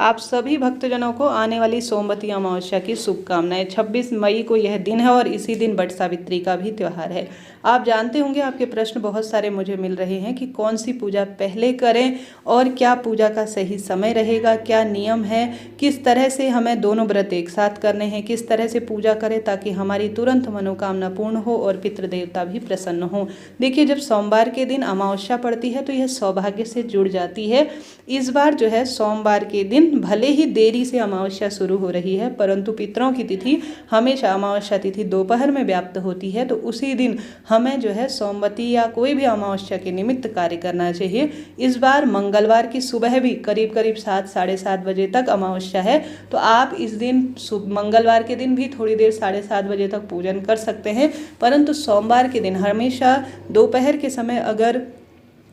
आप सभी भक्तजनों को आने वाली सोमवती अमावस्या की शुभकामनाएं। 26 मई को यह दिन है और इसी दिन वट सावित्री का भी त्यौहार है। आप जानते होंगे, आपके प्रश्न बहुत सारे मुझे मिल रहे हैं कि कौन सी पूजा पहले करें और क्या पूजा का सही समय रहेगा, क्या नियम है, किस तरह से हमें दोनों व्रत एक साथ करने हैं, किस तरह से पूजा करें ताकि हमारी तुरंत मनोकामना पूर्ण हो और पितृदेवता भी प्रसन्न हो। देखिए, जब सोमवार के दिन अमावस्या पड़ती है तो यह सौभाग्य से जुड़ जाती है। इस बार जो है सोमवार के दिन भले ही देरी से अमावस्या शुरू हो रही है, परंतु पितरों की तिथि हमेशा अमावस्या तिथि दोपहर में व्याप्त होती है, तो उसी दिन हमें जो है सोमवती या कोई भी अमावस्या के निमित्त कार्य करना चाहिए। इस बार मंगलवार की सुबह भी करीब करीब 7 साढ़े 7 बजे तक अमावस्या है, तो आप इस दिन मंगलवार के दिन भी थोड़ी देर 7:30 बजे तक पूजन कर सकते हैं। परंतु सोमवार के दिन हमेशा दोपहर के समय अगर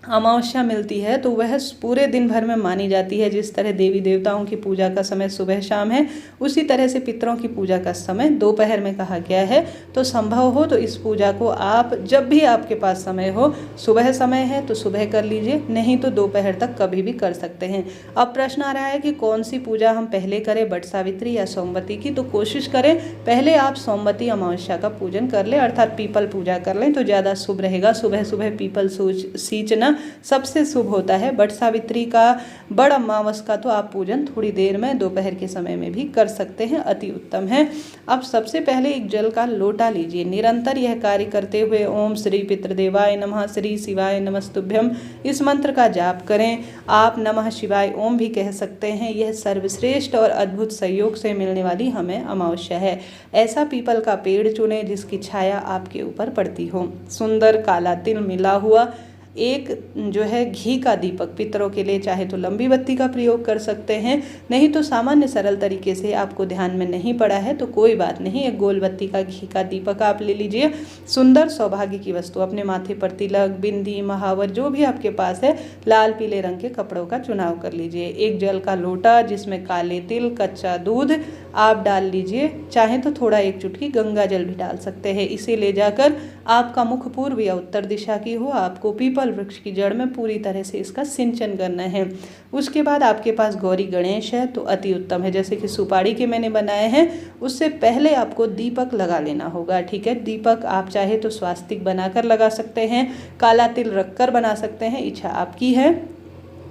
अमावस्या मिलती है तो वह पूरे दिन भर में मानी जाती है। जिस तरह देवी देवताओं की पूजा का समय सुबह शाम है, उसी तरह से पितरों की पूजा का समय दोपहर में कहा गया है। तो संभव हो तो इस पूजा को आप जब भी आपके पास समय हो, सुबह समय है तो सुबह कर लीजिए, नहीं तो दोपहर तक कभी भी कर सकते हैं। अब प्रश्न आ रहा है कि कौन सी पूजा हम पहले करें, वट सावित्री या सोमवती की। तो कोशिश करें पहले आप सोमवती अमावस्या का पूजन कर लें, अर्थात पीपल पूजा कर लें तो ज़्यादा शुभ रहेगा। सुबह सुबह पीपल सींचना सबसे शुभ होता है। वट सावित्री का, बड़ अमावस का तो आप पूजन थोड़ी देर में दोपहर के समय में भी कर सकते हैं, अति उत्तम है। अब सबसे पहले एक जल का लोटा लीजिए, निरंतर यह कार्य करते हुए ओम श्री पितृदेवाय नमः, श्री शिवाय नमस्तुभ्यम इस मंत्र का जाप करें। आप नमः शिवाय ओम भी कह सकते हैं। यह सर्वश्रेष्ठ और अद्भुत सहयोग से मिलने वाली हमें अमावस्या है। ऐसा पीपल का पेड़ चुनें जिसकी छाया आपके ऊपर पड़ती हो। सुंदर काला तिल मिला हुआ एक जो है घी का दीपक, पितरों के लिए चाहे तो लंबी बत्ती का प्रयोग कर सकते हैं, नहीं तो सामान्य सरल तरीके से आपको ध्यान में नहीं पड़ा है तो कोई बात नहीं, एक गोल बत्ती का घी का दीपक आप ले लीजिए। सुंदर सौभाग्य की वस्तु अपने माथे पर तिलक, बिंदी, महावर जो भी आपके पास है, लाल पीले रंग के कपड़ों का चुनाव कर लीजिए। एक जल का लोटा जिसमें काले तिल, कच्चा दूध आप डाल लीजिए, चाहे तो थोड़ा एक चुटकी गंगा जल भी डाल सकते हैं। इसे ले जाकर आपका मुख पूर्व या उत्तर दिशा की हो, आपको पीपल वृक्ष की जड़ में पूरी तरह से इसका सिंचन करना है। उसके बाद आपके पास गौरी गणेश है तो अति उत्तम है, जैसे कि सुपारी के मैंने बनाए हैं। उससे पहले आपको दीपक लगा लेना होगा, ठीक है। दीपक आप चाहे तो स्वास्तिक बनाकर लगा सकते हैं, काला तिल रखकर बना सकते हैं, इच्छा आपकी है।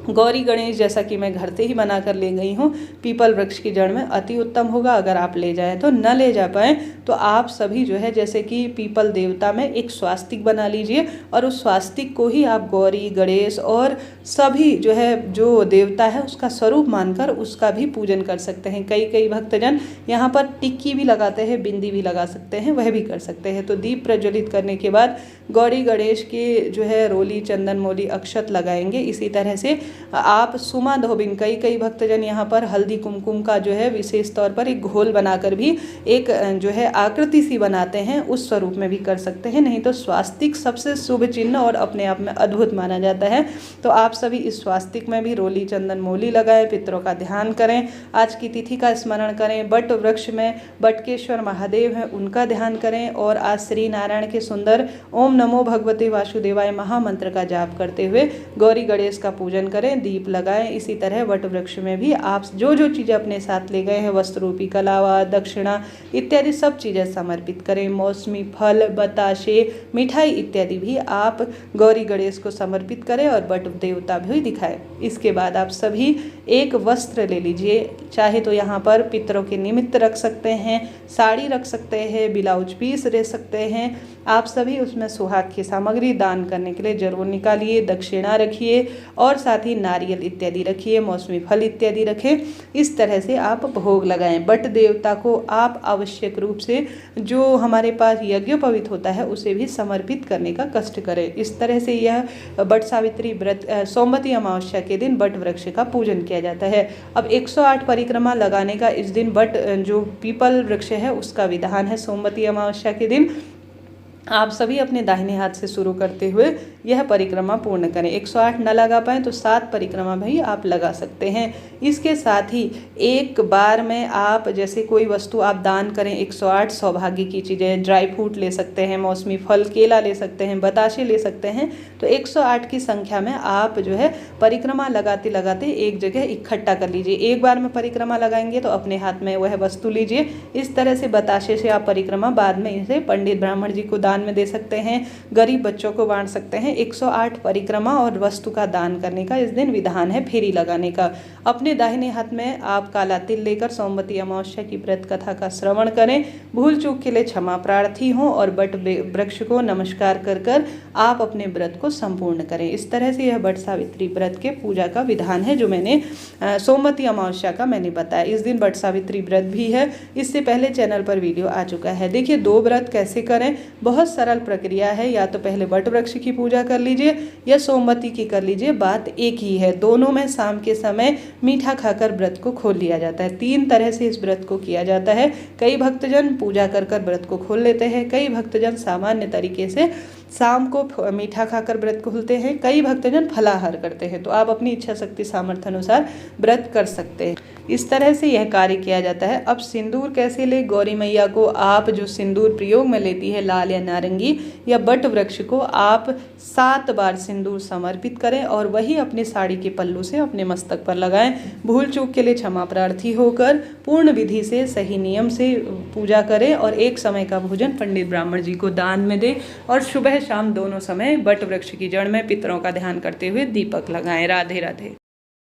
गौरी गणेश जैसा कि मैं घर से ही बना कर ले गई हूँ, पीपल वृक्ष की जड़ में अति उत्तम होगा। अगर आप ले जाएं तो, न ले जा पाएँ तो आप सभी जो है जैसे कि पीपल देवता में एक स्वास्तिक बना लीजिए और उस स्वास्तिक को ही आप गौरी गणेश और सभी जो है जो देवता है उसका स्वरूप मानकर उसका भी पूजन कर सकते हैं। कई भक्तजन यहाँ पर टिक्की भी लगाते हैं, बिंदी भी लगा सकते हैं, वह भी कर सकते हैं। तो दीप प्रज्वलित करने के बाद गौरी गणेश के जो है रोली, चंदन, मोली, अक्षत लगाएंगे। इसी तरह से आप सुमा धोबिन, कई भक्तजन यहाँ पर हल्दी कुमकुम का जो है विशेष तौर पर एक घोल बनाकर भी एक जो है आकृति सी बनाते हैं, उस स्वरूप में भी कर सकते हैं। नहीं तो स्वास्तिक सबसे शुभ चिन्ह और अपने आप में अद्भुत माना जाता है। तो आप सभी इस स्वास्तिक में भी रोली, चंदन, मोली लगाएं, पितरों का ध्यान करें, आज की तिथि का स्मरण करें, बट वृक्ष में बटकेश्वर महादेव हैं उनका ध्यान करें और आज श्री नारायण के सुंदर ओम नमो भगवते वासुदेवाय महामंत्र का जाप करते हुए गौरी गणेश का पूजन करें, दीप लगाएं। इसी तरह वट वृक्ष में भी आप जो जो चीज़ें अपने साथ ले गए हैं, वस्त्र रूपी कलावा, दक्षिणा इत्यादि सब चीज़ें समर्पित करें। मौसमी फल, बताशे, मिठाई इत्यादि भी आप गौरी गणेश को समर्पित करें और वट देवता भी दिखाएं। इसके बाद आप सभी एक वस्त्र ले लीजिए, चाहे तो यहाँ पर पितरों के निमित्त रख सकते हैं, साड़ी रख सकते हैं, ब्लाउज पीस ले सकते हैं। आप सभी उसमें सुहाग की सामग्री दान करने के लिए जरूर निकालिए, दक्षिणा रखिए और साथ ही नारियल इत्यादि रखिए, मौसमी फल इत्यादि रखें। इस तरह से आप भोग लगाएं। बट देवता को आप आवश्यक रूप से जो हमारे पास यज्ञोपवीत होता है उसे भी समर्पित करने का कष्ट करें। इस तरह से यह वट सावित्री व्रत सोमवती अमावस्या के दिन वट वृक्ष का पूजन किया जाता है। अब 108 परिक्रमा लगाने का इस दिन वट जो पीपल वृक्ष है उसका विधान है। सोमवती अमावस्या के दिन आप सभी अपने दाहिने हाथ से शुरू करते हुए यह परिक्रमा पूर्ण करें। 108 न लगा पाएँ तो 7 परिक्रमा भी आप लगा सकते हैं। इसके साथ ही एक बार में आप जैसे कोई वस्तु आप दान करें, 108 सौभाग्य की चीज़ें, ड्राई फ्रूट ले सकते हैं, मौसमी फल, केला ले सकते हैं, बताशे ले सकते हैं। तो 108 की संख्या में आप जो है परिक्रमा लगाते लगाते एक जगह इकट्ठा कर लीजिए। एक बार में परिक्रमा लगाएंगे तो अपने हाथ में वह वस्तु लीजिए। इस तरह से बताशे से आप परिक्रमा बाद में इसे पंडित ब्राह्मण जी को दान में दे सकते हैं, गरीब बच्चों को बांट सकते हैं। 108 परिक्रमा और वस्तु का दान करने का इस दिन विधान है, फेरी लगाने का। अपने दाहिने हाथ में आप काला तिल लेकर सोमवती अमावस्या की व्रत कथा का श्रवण करें। भूल चूक के लिए क्षमा प्रार्थी हों और बट वृक्ष को नमस्कार कर कर आप अपने व्रत को संपूर्ण करें। इस तरह से यह बट सावित्री व्रत के पूजा का विधान है जो मैंने सोमवती अमावस्या का मैंने बताया। इस दिन बट सावित्री व्रत भी है, इससे पहले चैनल पर वीडियो आ चुका है। देखिए 2 व्रत कैसे करें, बहुत सरल प्रक्रिया है। या तो पहले बट वृक्ष की पूजा कर लीजिए या सोमवती की कर लीजिए, बात एक ही है। दोनों में शाम के समय मीठा खाकर व्रत को खोल लिया जाता है। 3 तरह से इस व्रत को किया जाता है। कई भक्तजन पूजा कर कर व्रत को खोल लेते हैं, कई भक्तजन सामान्य तरीके से शाम को मीठा खाकर व्रत खोलते हैं, कई भक्तजन फलाहार करते हैं। तो आप अपनी इच्छा शक्ति सामर्थ्य अनुसार व्रत कर सकते हैं। इस तरह से यह कार्य किया जाता है। अब सिंदूर कैसे ले, गौरी मैया को आप जो सिंदूर प्रयोग में लेती है, लाल या नारंगी या बट वृक्ष को आप 7 बार सिंदूर समर्पित करें और वही अपनी साड़ी के पल्लू से अपने मस्तक पर लगाएं। भूल चूक के लिए क्षमा प्रार्थी होकर पूर्ण विधि से सही नियम से पूजा करें और एक समय का भोजन पंडित ब्राह्मण जी को दान में दें और सुबह शाम दोनों समय बट वृक्ष की जड़ में पितरों का ध्यान करते हुए दीपक लगाएं। राधे राधे।